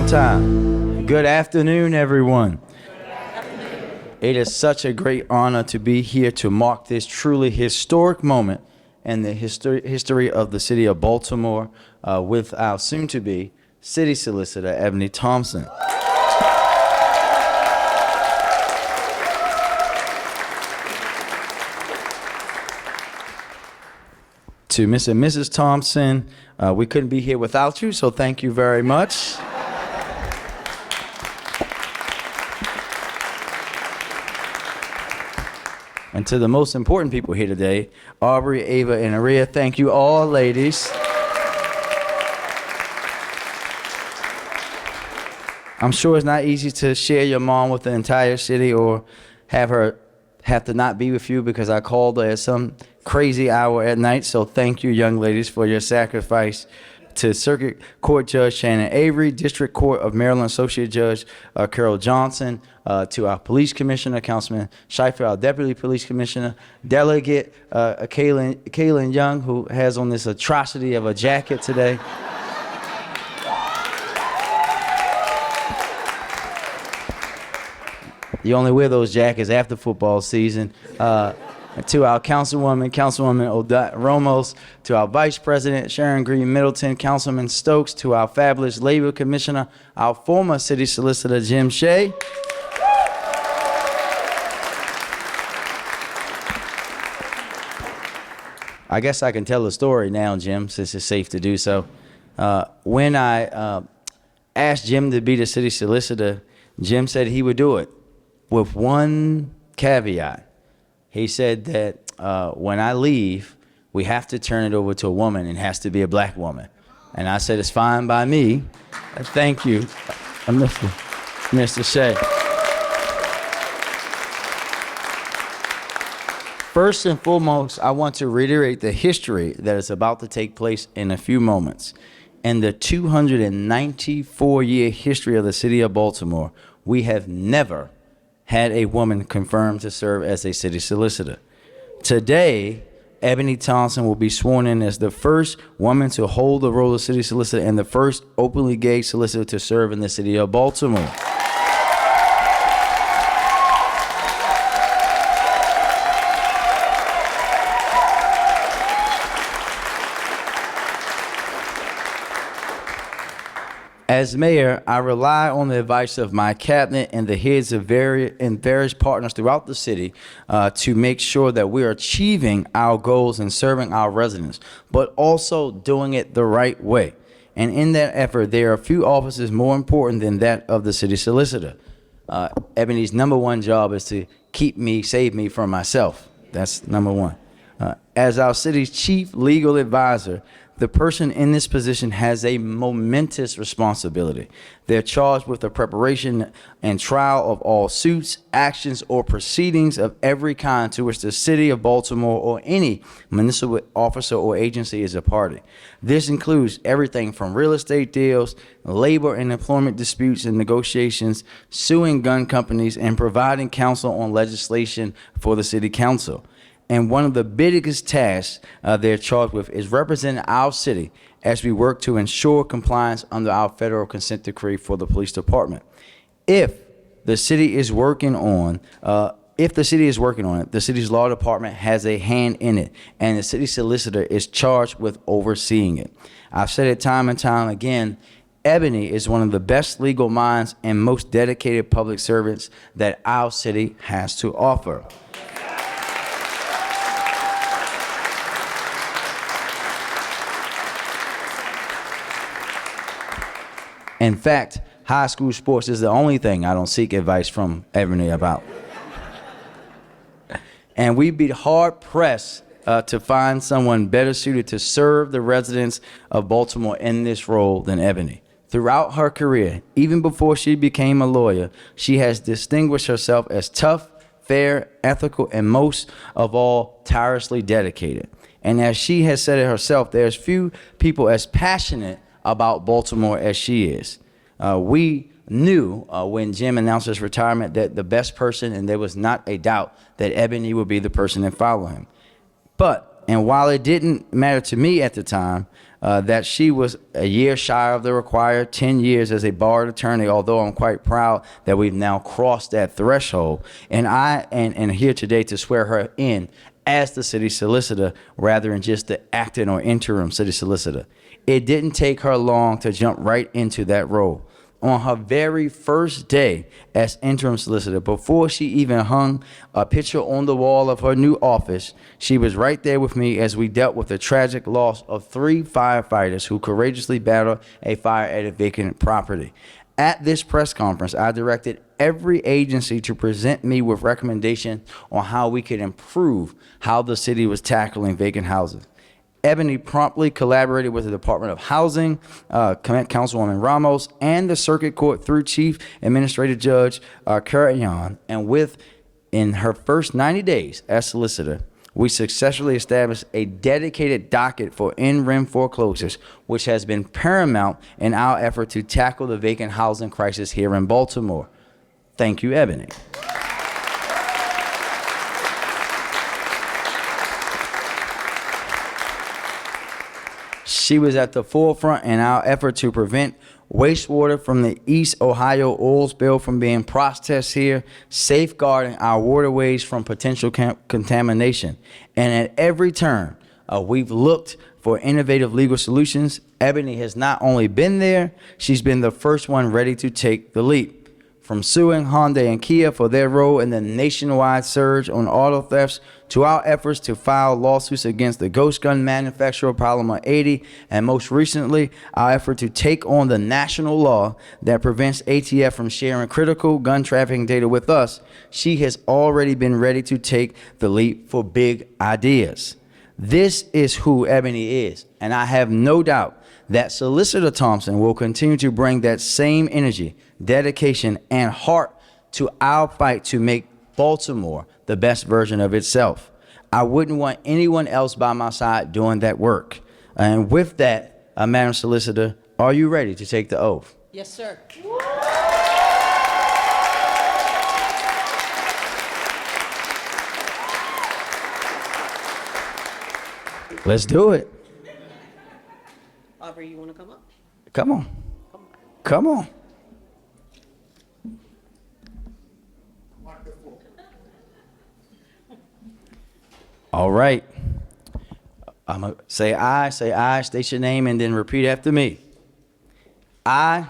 time. Good afternoon, everyone. It is such a great honor to be here to mark this truly historic moment in the history of the city of Baltimore with our soon-to-be City Solicitor, Ebony Thompson. To Mr. and Mrs. Thompson, we couldn't be here without you, so thank you very much. And to the most important people here today, Aubrey, Ava, and Aria, thank you all, ladies. I'm sure it's not easy to share your mom with the entire city or have her have to not be with you because I called her at some crazy hour at night. So thank you, young ladies, for your sacrifice. To Circuit Court Judge Shannon Avery, District Court of Maryland Associate Judge Carol Johnson, to our Police Commissioner, Councilman Schleifer, our Deputy Police Commissioner, Delegate Kaylin Young, who has on this atrocity of a jacket today. You only wear those jackets after football season. To our Councilwoman Odette Ramos, to our Vice President Sharon Green Middleton, Councilman Stokes, to our fabulous Labor Commissioner, our former City Solicitor Jim Shea. I guess I can tell the story now, Jim, since it's safe to do so. When I asked Jim to be the City Solicitor, Jim said he would do it with one caveat. He said that when I leave, we have to turn it over to a woman, and it has to be a black woman. And I said, it's fine by me. Thank you, Mr. Shea. First and foremost, I want to reiterate the history that is about to take place in a few moments. In the 294-year history of the city of Baltimore, we have never had a woman confirmed to serve as a city solicitor. Today, Ebony Thompson will be sworn in as the first woman to hold the role of city solicitor and the first openly gay solicitor to serve in the city of Baltimore. As mayor, I rely on the advice of my cabinet and the heads of various partners throughout the city to make sure that we are achieving our goals and serving our residents, but also doing it the right way. And in that effort, there are few offices more important than that of the city solicitor. Ebony's number one job is to save me from myself. That's number one. As our city's chief legal advisor, the person in this position has a momentous responsibility. They're charged with the preparation and trial of all suits, actions, or proceedings of every kind to which the city of Baltimore or any municipal officer or agency is a party. This includes everything from real estate deals, labor and employment disputes and negotiations, suing gun companies, and providing counsel on legislation for the city council. And one of the biggest tasks they're charged with is representing our city as we work to ensure compliance under our federal consent decree for the police department. If the city is working on it, the city's law department has a hand in it, and the city solicitor is charged with overseeing it. I've said it time and time again, Ebony is one of the best legal minds and most dedicated public servants that our city has to offer. In fact, high school sports is the only thing I don't seek advice from Ebony about. And we'd be hard-pressed to find someone better suited to serve the residents of Baltimore in this role than Ebony. Throughout her career, even before she became a lawyer, she has distinguished herself as tough, fair, ethical, and most of all, tirelessly dedicated. And as she has said it herself, there's few people as passionate about Baltimore as she is. We knew when Jim announced his retirement that the best person, and there was not a doubt that Ebony would be the person that followed him. And while it didn't matter to me at the time, that she was a year shy of the required 10 years as a barred attorney, although I'm quite proud that we've now crossed that threshold. And I am here today to swear her in as the city solicitor rather than just the acting or interim city solicitor. It didn't take her long to jump right into that role. On her very first day as interim solicitor, before she even hung a picture on the wall of her new office, she was right there with me as we dealt with the tragic loss of 3 firefighters who courageously battled a fire at a vacant property. At this press conference, I directed every agency to present me with recommendations on how we could improve how the city was tackling vacant houses. Ebony promptly collaborated with the Department of Housing, Councilwoman Ramos, and the Circuit Court through Chief Administrative Judge Carayan. And in her first 90 days as solicitor, we successfully established a dedicated docket for in-rem foreclosures, which has been paramount in our effort to tackle the vacant housing crisis here in Baltimore. Thank you, Ebony. She was at the forefront in our effort to prevent wastewater from the East Ohio oil spill from being processed here, safeguarding our waterways from potential contamination. And at every turn, we've looked for innovative legal solutions. Ebony has not only been there, she's been the first one ready to take the leap. From suing Hyundai and Kia for their role in the nationwide surge on auto thefts, to our efforts to file lawsuits against the ghost gun manufacturer Polymer 80, and most recently, our effort to take on the national law that prevents ATF from sharing critical gun trafficking data with us, she has already been ready to take the leap for big ideas. This is who Ebony is, and I have no doubt that Solicitor Thompson will continue to bring that same energy, dedication, and heart to our fight to make Baltimore the best version of itself. I wouldn't want anyone else by my side doing that work. And with that, Madam Solicitor, are you ready to take the oath? Yes, sir. Let's do it. Aubrey, you want to come up? Come on. Come on. All right. I'm going to say aye, state your name, and then repeat after me. I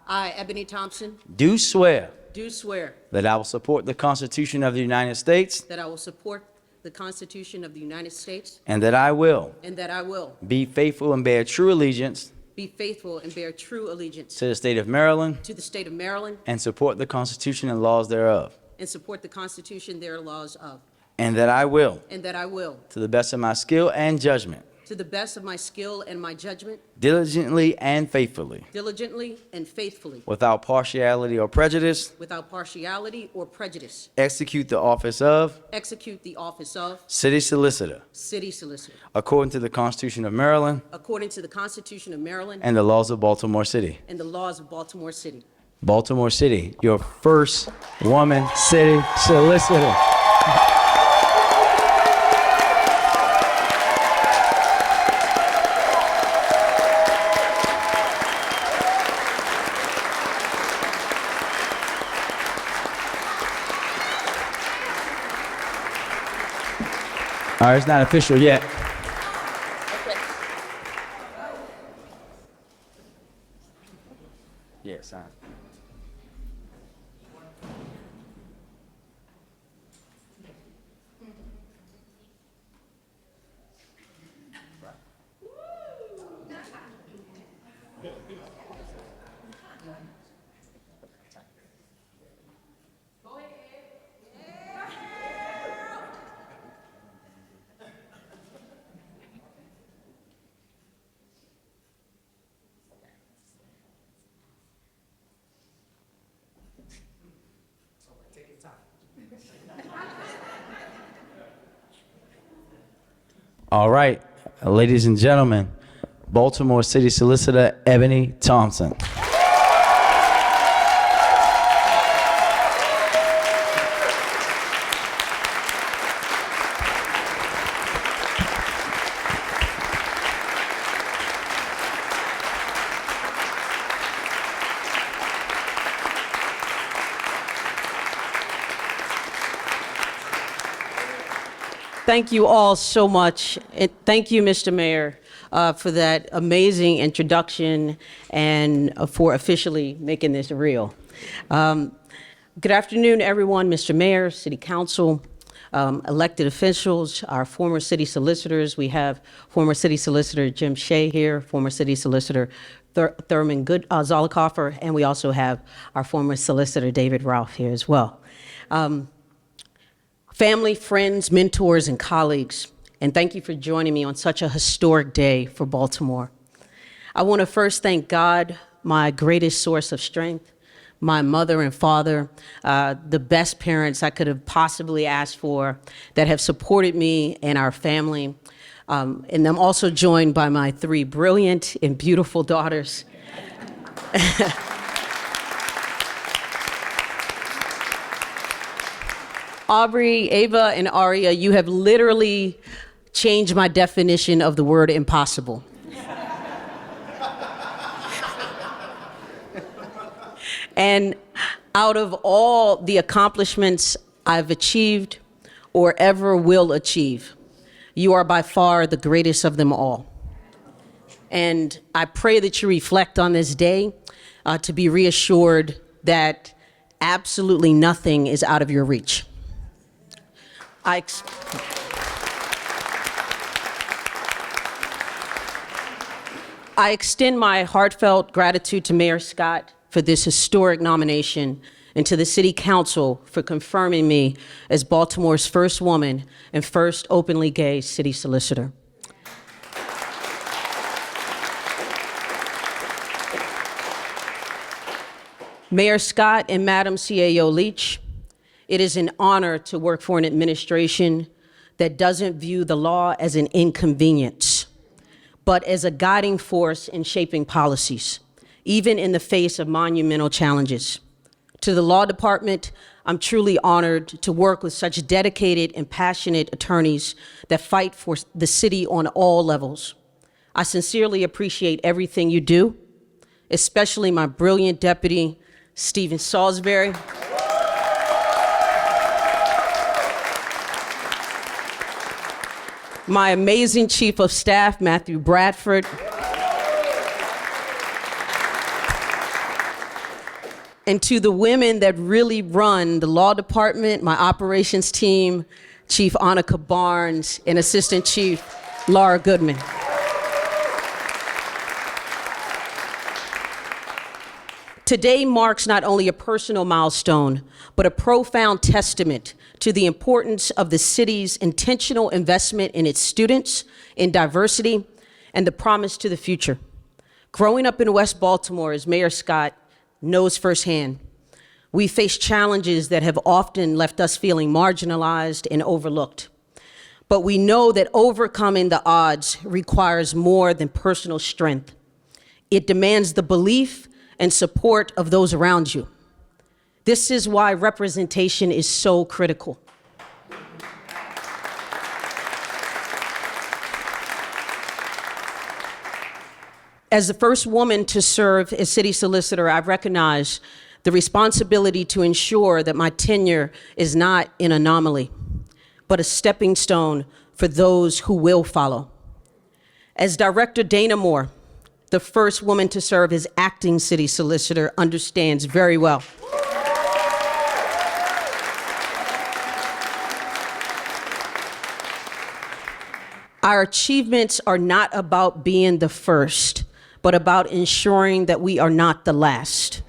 Ebony Thompson, do swear do swear that I will support the Constitution of the United States that I will support the Constitution of the United States and that I will and that I will be faithful and bear true allegiance be faithful and bear true allegiance to the state of Maryland to the state of Maryland and support the Constitution and laws thereof, and support the Constitution their laws of, and that I will, and that I will, to the best of my skill and judgment, to the best of my skill and my judgment, diligently and faithfully, diligently and faithfully, without partiality or prejudice, without partiality or prejudice, execute the office of execute the office of City Solicitor City Solicitor according to the Constitution of Maryland according to the Constitution of Maryland and the laws of Baltimore City. and the laws of Baltimore City. Baltimore City, your first woman city solicitor. All right, it's not official yet. Okay. Yeah, sign. All right, ladies and gentlemen, Baltimore City Solicitor Ebony Thompson. Thank you all so much. And thank you, Mr. Mayor, for that amazing introduction and for officially making this real. Good afternoon, everyone, Mr. Mayor, City Council, elected officials, our former city solicitors. We have former city solicitor Jim Shea here, former city solicitor Thurman Zollicoffer, and we also have our former solicitor David Ralph here as well. Family, friends, mentors, and colleagues, and thank you for joining me on such a historic day for Baltimore. I want to first thank God, my greatest source of strength, my mother and father, the best parents I could have possibly asked for that have supported me and our family. And I'm also joined by my 3 brilliant and beautiful daughters. Aubrey, Ava, and Aria, you have literally changed my definition of the word impossible. And out of all the accomplishments I've achieved or ever will achieve, you are by far the greatest of them all. And I pray that you reflect on this day to be reassured that absolutely nothing is out of your reach. I extend my heartfelt gratitude to Mayor Scott for this historic nomination and to the City Council for confirming me as Baltimore's first woman and first openly gay city solicitor. Mayor Scott and Madam CAO Leach, it is an honor to work for an administration that doesn't view the law as an inconvenience, but as a guiding force in shaping policies, even in the face of monumental challenges. To the law department, I'm truly honored to work with such dedicated and passionate attorneys that fight for the city on all levels. I sincerely appreciate everything you do, especially my brilliant deputy, Stephen Salisbury. My amazing chief of staff, Matthew Bradford. And to the women that really run the law department, my operations team, Chief Annika Barnes, and Assistant Chief Laura Goodman. Today marks not only a personal milestone, but a profound testament to the importance of the city's intentional investment in its students, in diversity, and the promise to the future. Growing up in West Baltimore, as Mayor Scott knows firsthand, we face challenges that have often left us feeling marginalized and overlooked. But we know that overcoming the odds requires more than personal strength. It demands the belief and support of those around you. This is why representation is so critical. As the first woman to serve as city solicitor, I recognize the responsibility to ensure that my tenure is not an anomaly, but a stepping stone for those who will follow. As Director Dana Moore, the first woman to serve as acting city solicitor, understands very well. Our achievements are not about being the first, but about ensuring that we are not the last.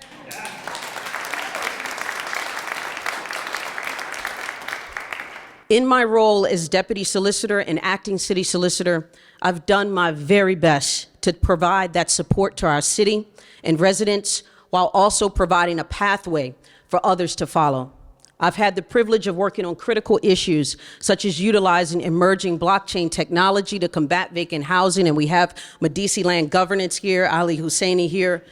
In my role as Deputy Solicitor and Acting City Solicitor, I've done my very best to provide that support to our city and residents while also providing a pathway for others to follow. I've had the privilege of working on critical issues such as utilizing emerging blockchain technology to combat vacant housing, and we have Medici Land Governance here, Ali Husseini here,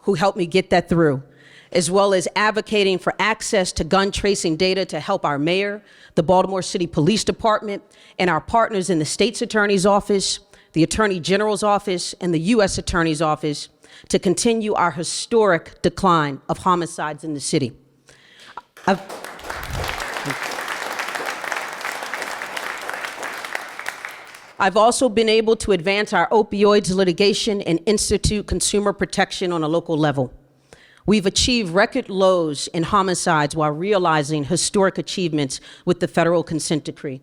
who helped me get that through, as well as advocating for access to gun tracing data to help our mayor, the Baltimore City Police Department, and our partners in the state's attorney's office, the Attorney General's office, and the U.S. Attorney's office to continue our historic decline of homicides in the city. I've also been able to advance our opioids litigation and institute consumer protection on a local level. We've achieved record lows in homicides while realizing historic achievements with the federal consent decree.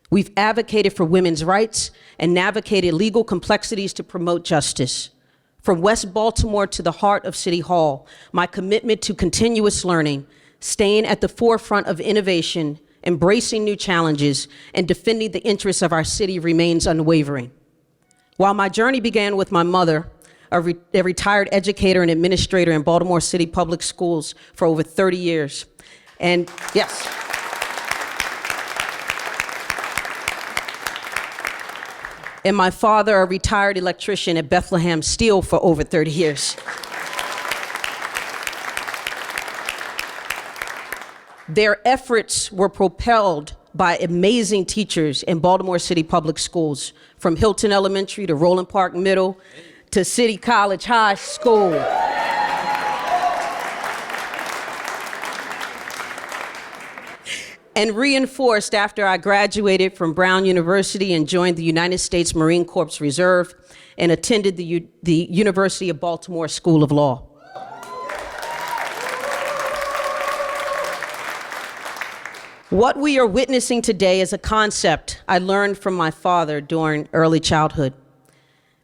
We've advocated for women's rights and navigated legal complexities to promote justice. From West Baltimore to the heart of City Hall, my commitment to continuous learning, staying at the forefront of innovation, embracing new challenges, and defending the interests of our city remains unwavering. While my journey began with my mother, a retired educator and administrator in Baltimore City Public Schools for over 30 years, and yes, and my father, a retired electrician at Bethlehem Steel for over 30 years. Their efforts were propelled by amazing teachers in Baltimore City Public Schools, from Hilton Elementary to Roland Park Middle to City College High School. And reinforced after I graduated from Brown University and joined the United States Marine Corps Reserve and attended the University of Baltimore School of Law. What we are witnessing today is a concept I learned from my father during early childhood,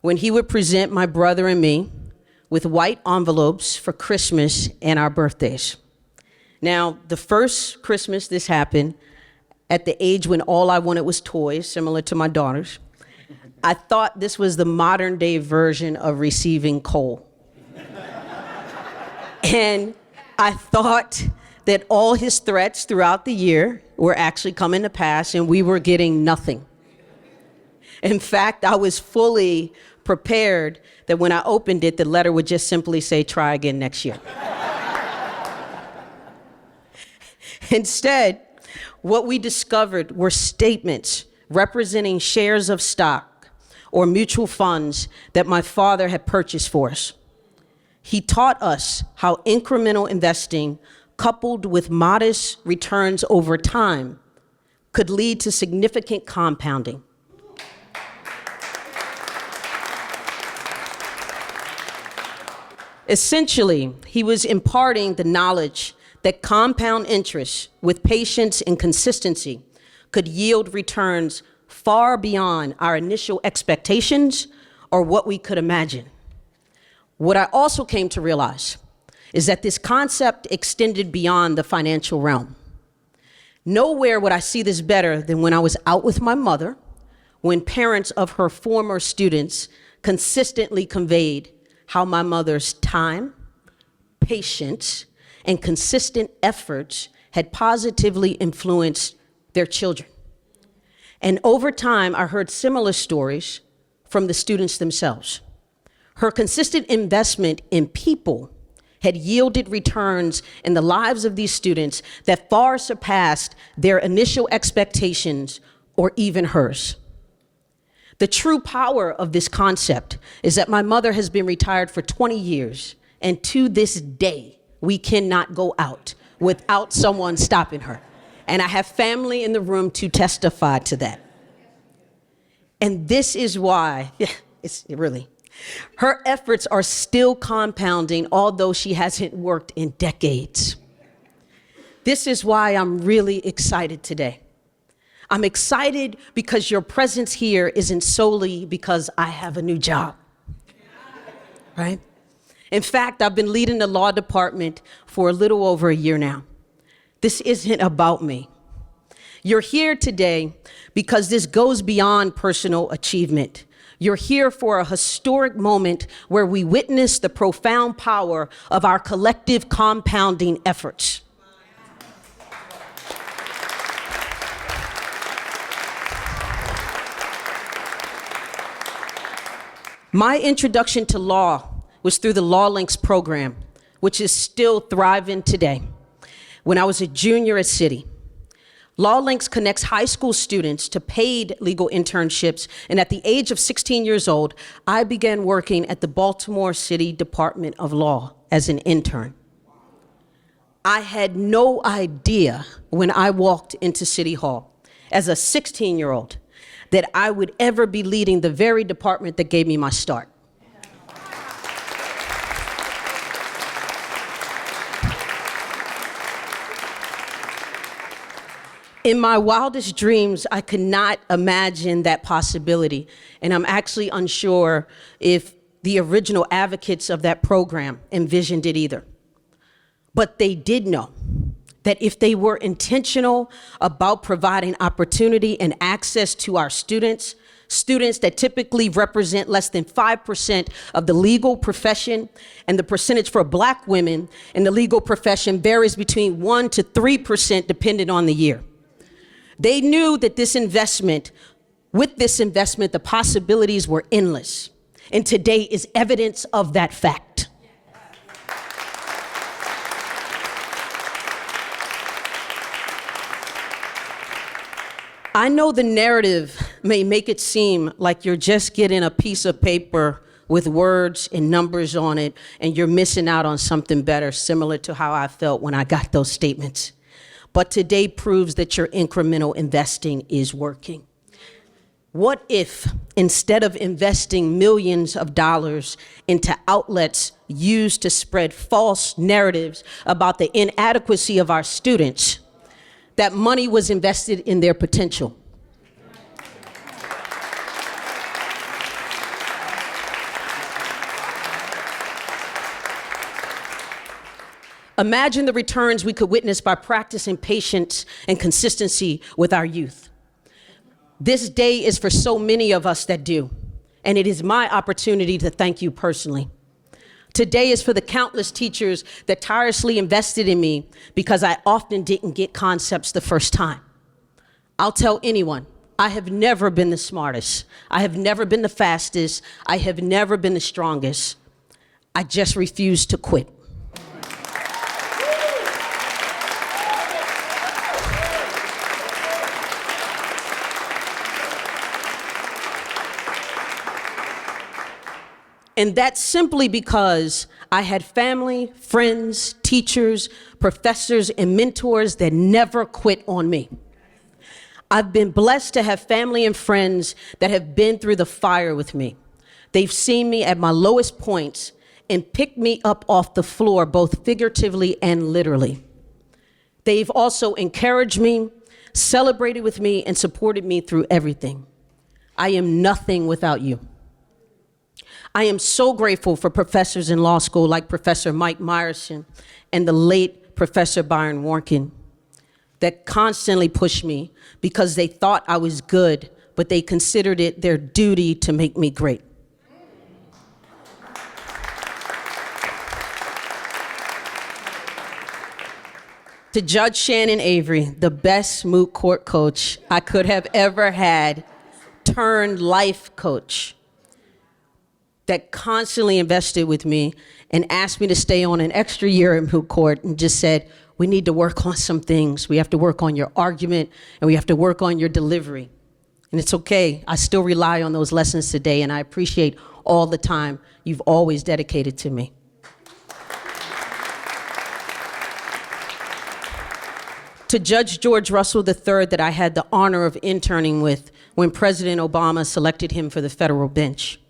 when he would present my brother and me with white envelopes for Christmas and our birthdays. Now, the first Christmas this happened, at the age when all I wanted was toys, similar to my daughters, I thought this was the modern day version of receiving coal. And I thought that all his threats throughout the year were actually coming to pass and we were getting nothing. In fact, I was fully prepared that when I opened it, the letter would just simply say, "Try again next year." Instead, what we discovered were statements representing shares of stock or mutual funds that my father had purchased for us. He taught us how incremental investing, coupled with modest returns over time, could lead to significant compounding. Essentially, he was imparting the knowledge that compound interest with patience and consistency could yield returns far beyond our initial expectations or what we could imagine. What I also came to realize is that this concept extended beyond the financial realm. Nowhere would I see this better than when I was out with my mother, when parents of her former students consistently conveyed how my mother's time, patience, and consistent efforts had positively influenced their children. And over time, I heard similar stories from the students themselves. Her consistent investment in people had yielded returns in the lives of these students that far surpassed their initial expectations or even hers. The true power of this concept is that my mother has been retired for 20 years, and to this day, we cannot go out without someone stopping her. And I have family in the room to testify to that. And this is why, her efforts are still compounding, although she hasn't worked in decades. This is why I'm really excited today. I'm excited because your presence here isn't solely because I have a new job, right? In fact, I've been leading the law department for a little over a year now. This isn't about me. You're here today because this goes beyond personal achievement. You're here for a historic moment where we witness the profound power of our collective compounding efforts. My introduction to law was through the Law Links program, which is still thriving today. When I was a junior at City, Law Links connects high school students to paid legal internships, and at the age of 16 years old, I began working at the Baltimore City Department of Law as an intern. I had no idea when I walked into City Hall as a 16-year-old that I would ever be leading the very department that gave me my start. In my wildest dreams, I could not imagine that possibility. And I'm actually unsure if the original advocates of that program envisioned it either. But they did know that if they were intentional about providing opportunity and access to our students that typically represent less than 5% of the legal profession, and the percentage for Black women in the legal profession varies between 1% to 3% depending on the year. They knew that with this investment, the possibilities were endless. And today is evidence of that fact. I know the narrative may make it seem like you're just getting a piece of paper with words and numbers on it, and you're missing out on something better, similar to how I felt when I got those statements. But today proves that your incremental investing is working. What if, instead of investing millions of dollars into outlets used to spread false narratives about the inadequacy of our students, that money was invested in their potential? Imagine the returns we could witness by practicing patience and consistency with our youth. This day is for so many of us that do, and it is my opportunity to thank you personally. Today is for the countless teachers that tirelessly invested in me because I often didn't get concepts the first time. I'll tell anyone, I have never been the smartest. I have never been the fastest. I have never been the strongest. I just refuse to quit. And that's simply because I had family, friends, teachers, professors, and mentors that never quit on me. I've been blessed to have family and friends that have been through the fire with me. They've seen me at my lowest points and picked me up off the floor, both figuratively and literally. They've also encouraged me, celebrated with me, and supported me through everything. I am nothing without you. I am so grateful for professors in law school like Professor Mike Meyerson and the late Professor Byron Warnken that constantly pushed me because they thought I was good, but they considered it their duty to make me great. To Judge Shannon Avery, the best moot court coach I could have ever had, turned life coach, that constantly invested with me and asked me to stay on an extra year in moot court and just said, we need to work on some things. We have to work on your argument and we have to work on your delivery. And it's okay. I still rely on those lessons today, and I appreciate all the time you've always dedicated to me. To Judge George Russell III, that I had the honor of interning with when President Obama selected him for the federal bench,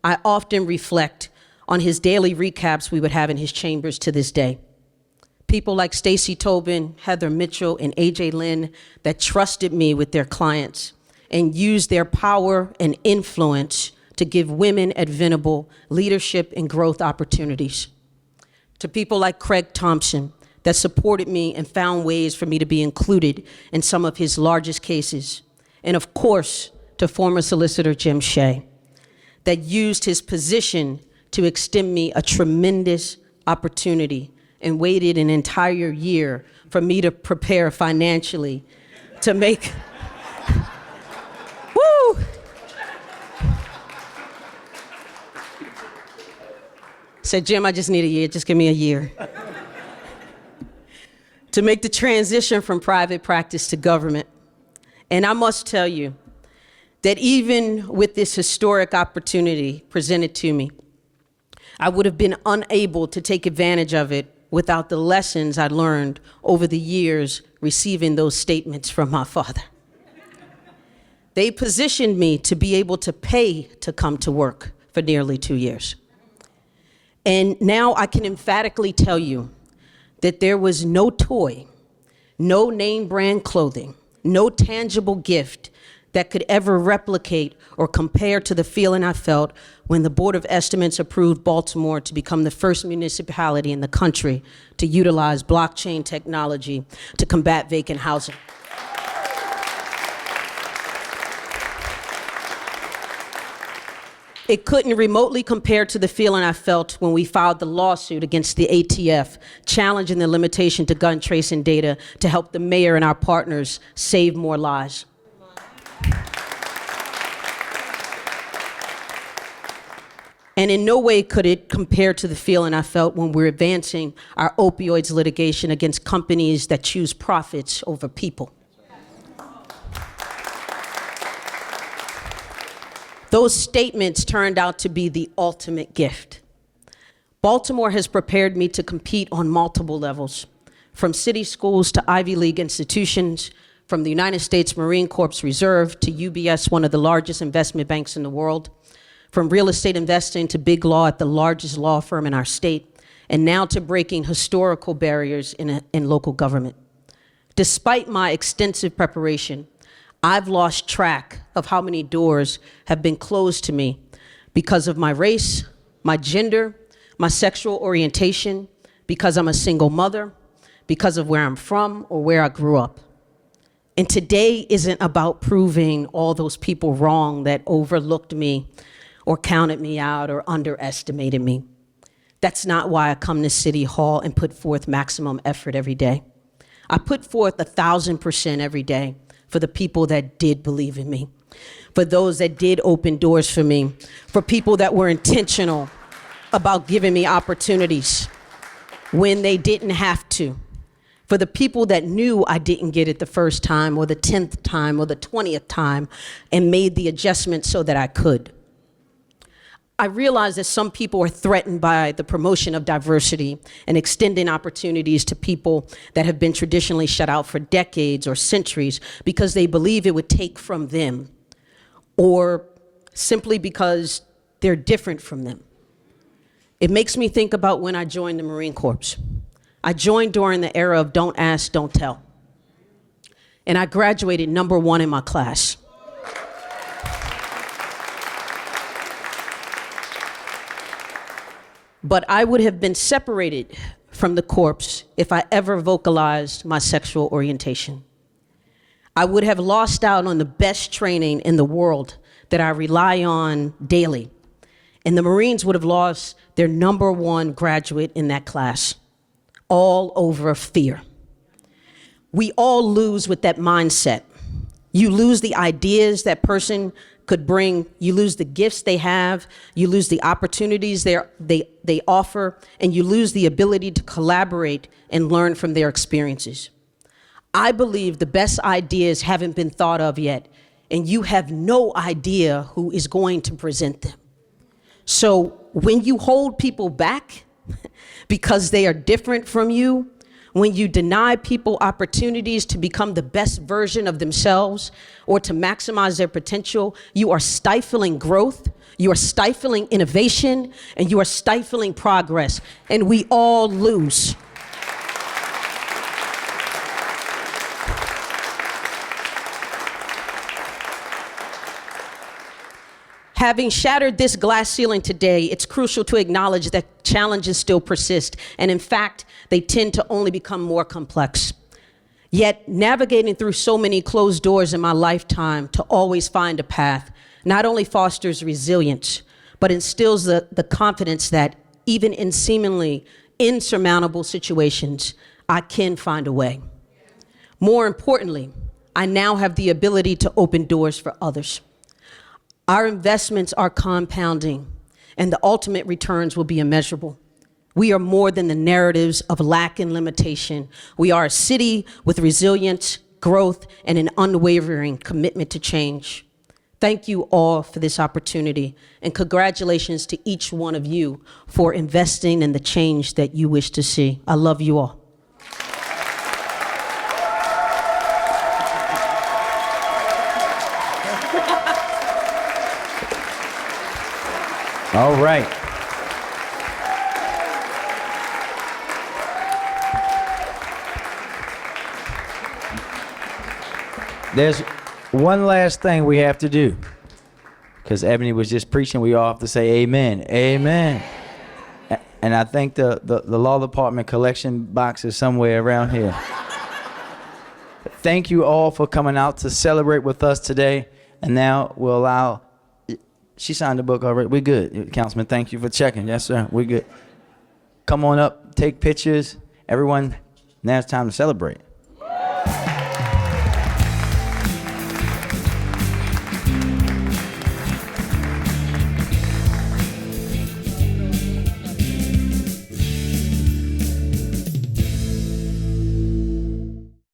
I often reflect on his daily recaps we would have in his chambers to this day. People like Stacey Tobin, Heather Mitchell, and AJ Lynn that trusted me with their clients and used their power and influence to give women at Venable leadership and growth opportunities. To people like Craig Thompson that supported me and found ways for me to be included in some of his largest cases. And of course, to former Solicitor Jim Shea, that used his position to extend me a tremendous opportunity and waited an entire year for me to prepare financially to make, woo! Said, Jim, I just need a year, just give me a year. To make the transition from private practice to government. And I must tell you that even with this historic opportunity presented to me, I would have been unable to take advantage of it without the lessons I learned over the years receiving those statements from my father. They positioned me to be able to pay to come to work for nearly 2 years. And now I can emphatically tell you that there was no toy, no name brand clothing, no tangible gift that could ever replicate or compare to the feeling I felt when the Board of Estimates approved Baltimore to become the first municipality in the country to utilize blockchain technology to combat vacant housing. It couldn't remotely compare to the feeling I felt when we filed the lawsuit against the ATF, challenging the limitation to gun tracing data to help the mayor and our partners save more lives. And in no way could it compare to the feeling I felt when we're advancing our opioids litigation against companies that choose profits over people. Those statements turned out to be the ultimate gift. Baltimore has prepared me to compete on multiple levels, from city schools to Ivy League institutions, from the United States Marine Corps Reserve to UBS, one of the largest investment banks in the world, from real estate investing to big law at the largest law firm in our state, and now to breaking historical barriers in local government. Despite my extensive preparation, I've lost track of how many doors have been closed to me because of my race, my gender, my sexual orientation, because I'm a single mother, because of where I'm from or where I grew up. And today isn't about proving all those people wrong that overlooked me or counted me out or underestimated me. That's not why I come to City Hall and put forth maximum effort every day. I put forth 1,000% every day for the people that did believe in me, for those that did open doors for me, for people that were intentional about giving me opportunities when they didn't have to, for the people that knew I didn't get it the first time or the 10th time or the 20th time and made the adjustments so that I could. I realize that some people are threatened by the promotion of diversity and extending opportunities to people that have been traditionally shut out for decades or centuries because they believe it would take from them, or simply because they're different from them. It makes me think about when I joined the Marine Corps. I joined during the era of don't ask, don't tell. And I graduated #1 in my class. But I would have been separated from the corps if I ever vocalized my sexual orientation. I would have lost out on the best training in the world that I rely on daily. And the Marines would have lost their #1 graduate in that class, all over fear. We all lose with that mindset. You lose the ideas that person could bring, you lose the gifts they have, you lose the opportunities they offer, and you lose the ability to collaborate and learn from their experiences. I believe the best ideas haven't been thought of yet, and you have no idea who is going to present them. So when you hold people back because they are different from you, when you deny people opportunities to become the best version of themselves or to maximize their potential, you are stifling growth, you are stifling innovation, and you are stifling progress, and we all lose. Having shattered this glass ceiling today, it's crucial to acknowledge that challenges still persist, and in fact, they tend to only become more complex. Yet, navigating through so many closed doors in my lifetime to always find a path not only fosters resilience, but instills the confidence that even in seemingly insurmountable situations, I can find a way. More importantly, I now have the ability to open doors for others. Our investments are compounding, and the ultimate returns will be immeasurable. We are more than the narratives of lack and limitation. We are a city with resilience, growth, and an unwavering commitment to change. Thank you all for this opportunity, and congratulations to each one of you for investing in the change that you wish to see. I love you all. All right. There's one last thing we have to do. Because Ebony was just preaching, we all have to say amen. Amen. And I think the law department collection box is somewhere around here. Thank you all for coming out to celebrate with us today. And now we'll allow, she signed the book already. We good. Councilman, thank you for checking. Yes, sir. We good. Come on up, take pictures. Everyone, now it's time to celebrate.